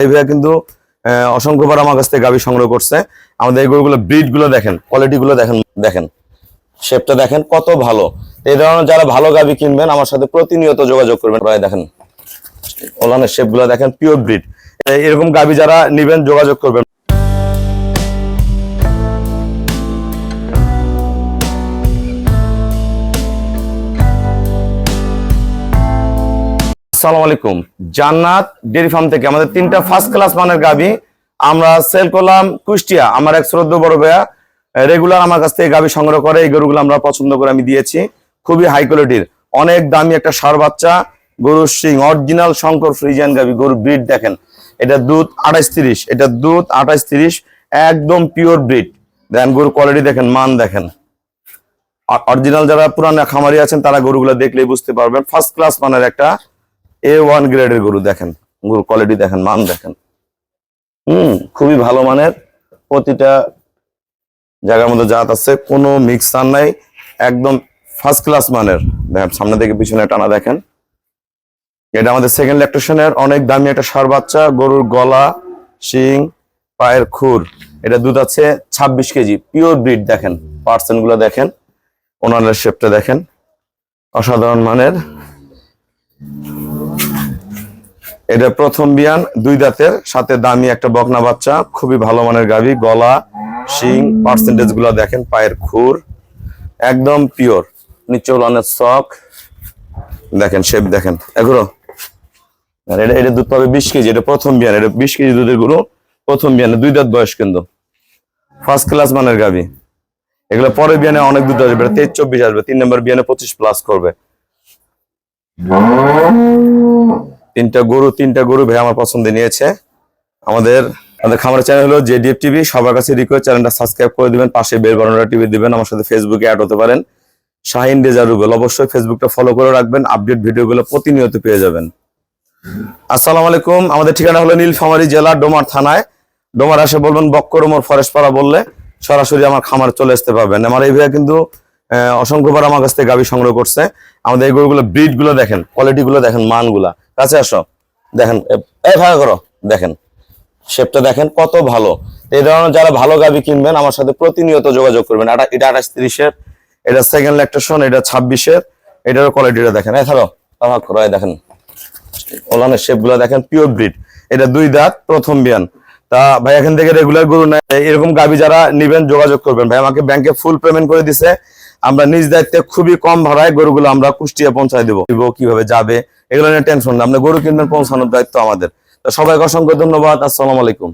এই ভাইয়া কিন্তু অসংখ্যবার আমার কাছ থেকে গাভী সংগ্রহ করছে। আমাদের এই গরুগুলো ব্রিড গুলো দেখেন, কোয়ালিটি গুলো দেখেন, দেখেন শেপটা দেখেন কত ভালো। এই ধরনের যারা ভালো গাভী কিনবেন আমার সাথে প্রতিনিয়ত যোগাযোগ করবেন। দেখেন ওলানের শেপ গুলো দেখেন, পিওর ব্রিড। এরকম গাভী যারা নিবেন যোগাযোগ করবেন। আসসালামু আলাইকুম। জান্নাত ডেয়ারি ফার্ম থেকে আমাদের 3টা ফার্স্ট ক্লাস মানের গাভী আমরা সেল করলাম কুষ্টিয়া। আমার এক শ্রদ্ধ বড় ভাইয়া রেগুলার আমার কাছ থেকে গাভী সংগ্রহ করে, এই গরুগুলো আমরা পছন্দ করে আমি দিয়েছি। খুবই হাই কোয়ালিটির, অনেক দামি একটা ষাঁড় বাচ্চা গরুর সিং, অরিজিনাল শঙ্কর ফ্রিজিয়ান গাভী। গরুর ব্রিড দেখেন, এটা দুধ 28-30, এটা দুধ 28-30, একদম পিওর ব্রিড। দেখেন গরুর কোয়ালিটি দেখেন, মান দেখেন। অরিজিনাল যারা পুরানা খামারি আছেন তারা গরুগুলো দেখলেই বুঝতে পারবেন ফার্স্ট ক্লাস মানের একটা A1 গ্রেডের গরু। দেখেন গরুর কোয়ালিটি দেখেন, মান দেখেন। খুবই ভালো মানের, প্রতিটা জায়গার মধ্যে জাত আছে, কোনো মিক্সার নাই, একদম ফার্স্ট ক্লাস মানের। দেখেন সামনে থেকে পিছনে টানা দেখেন। এটা আমাদের সেকেন্ড ল্যাকটেশনের অনেক দামি একটা ষাঁড় বাচ্চা। গরুর গলা, শিং, পায়ের খুর, এটা দুধ আছে 26 কেজি, পিওর ব্রিড। দেখেন পার্সেন্ট গুলো দেখেন, ওনারের শেপটা দেখেন, অসাধারণ মানের। এটা প্রথম বিয়ান, 2 দাঁতের, সাথে দামি একটা বকনা বাচ্চা। খুবই ভালো মানের গাভী। গলা, শিং, পার্সেন্টেজ গুলো দেখেন, পায়ের খুর একদম পিওর। নিচে ওলানের চক দেখেন, শেপ দেখেন। এগুলো এটা দুধ পাবে 20 কেজি। এটা প্রথম বিয়ান, এটা 20 কেজি দুধের গরু, প্রথম বিয়ানে 2 দাঁত বয়স, কিন্তু ফার্স্ট ক্লাস মানের গাভী। এগুলো পরের বিয়ানে অনেক দুধ আসবে, 23-24 আসবে। 3 নম্বর বিয়ানে 25 প্লাস করবে। 3টা গরু ভাই আমার পছন্দে নিয়েছে। আমাদের খামারের চ্যানেল হলো JDF টিভি। সবার কাছে রিকোয়েস্ট, চ্যানেলটা সাবস্ক্রাইব করে দিবেন, পাশে বেল বাটনটা টিপে দিবেন। আমার সাথে ফেসবুকে অ্যাড হতে পারেন, শাহিন রেজা রুবেল। অবশ্যই ফেসবুকটা ফলো করে রাখবেন, আপডেট ভিডিওগুলো প্রতিনিয়ত পেয়ে যাবেন। আসসালামু আলাইকুম। আমাদের ঠিকানা হলো নীলফামারী জেলা, ডোমার থানায়। ডোমার আসে বলবেন বক্কর ওমর ফরেস্ট পাড়া বললে সরাসরি আমার খামারে চলে আসতে পারবেন। আমার এই ভাইয়া কিন্তু অসংখ্যবার আমার কাছ থেকে গাভী সংগ্রহ করছে। আমাদের এই গরুগুলো ব্রিড গুলো দেখেন, কোয়ালিটি গুলো দেখেন, মান গুলা। কাছে আসো দেখেন, ভাড়া করো, দেখেন শেপটা দেখেন কত ভালো। এই ধরনের যারা ভালো গাভী কিনবেন আমার সাথে প্রতিনিয়ত যোগাযোগ করবেন। এটা 28-30-এর, এটা সেকেন্ড ল্যাকটেশন, এটা 26-এর। এটারও কোয়ালিটিটা দেখেন। ভাড়া করো, দেখেন ওলানের শেপ গুলো দেখেন, পিওর ব্রিড। এটা 2 দাঁত, প্রথম বিয়ান। তা ভাই এখান থেকে রেগুলার গরু নেয়, এরকম গাভী যারা নিবেন যোগাযোগ করবেন। ভাই আমাকে ব্যাংকে ফুল পেমেন্ট করে দিছে, আমরা নিজ দায়িত্বে খুবই কম ভাড়ায় গরুগুলো আমরা কুষ্টিয়া পৌঁছায় দেবো। কিভাবে যাবে এগুলো নিয়ে টেনশন না, আপনি গরু কিনবেন, পৌঁছানোর দায়িত্ব আমাদের। তো সবাইকে অসংখ্য ধন্যবাদ। আসসালামু আলাইকুম।